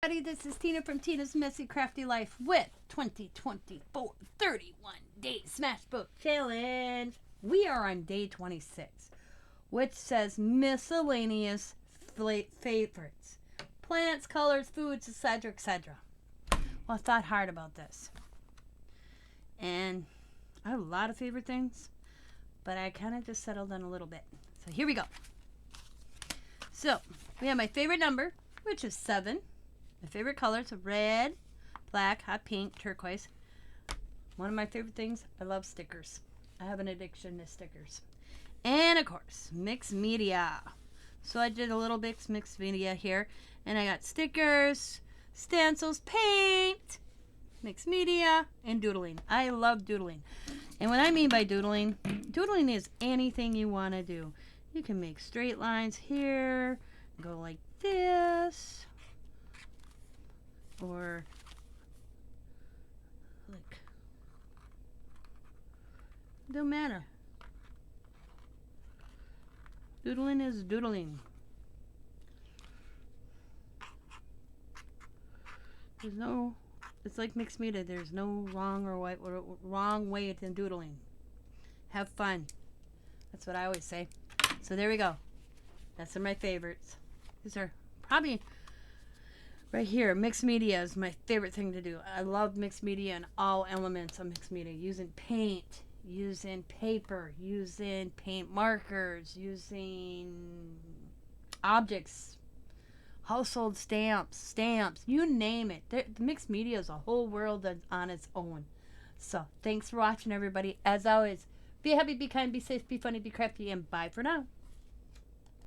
This is Tina from Tina's Messy Crafty Life with 2024 31 Day Smashbook Challenge. We are on day 26, which says miscellaneous favorites. Plants, colors, foods, etc., etc. Well, I thought hard about this. And I have a lot of favorite things, but I kind of just settled on a little bit. So here we go. So, we have my favorite number, which is 7. My favorite colors are red, black, hot pink, turquoise. One of my favorite things, I love stickers. I have an addiction to stickers. And of course, mixed media. So I did a little bit mixed media here. And I got stickers, stencils, paint, mixed media, and doodling. I love doodling. And what I mean by doodling, doodling is anything you want to do. You can make straight lines here, go like this, or like, don't matter. Doodling is doodling. It's like mixed media. There's no wrong or wrong way to doodling. Have fun. That's what I always say. So there we go. That's my favorites. These are probably right here. Mixed media is my favorite thing to do. I love mixed media and all elements of mixed media. Using paint, using paper, using paint markers, using objects, household stamps, you name it. The mixed media is a whole world on its own. So thanks for watching, everybody. As always, be happy, be kind, be safe, be funny, be crafty, and bye for now.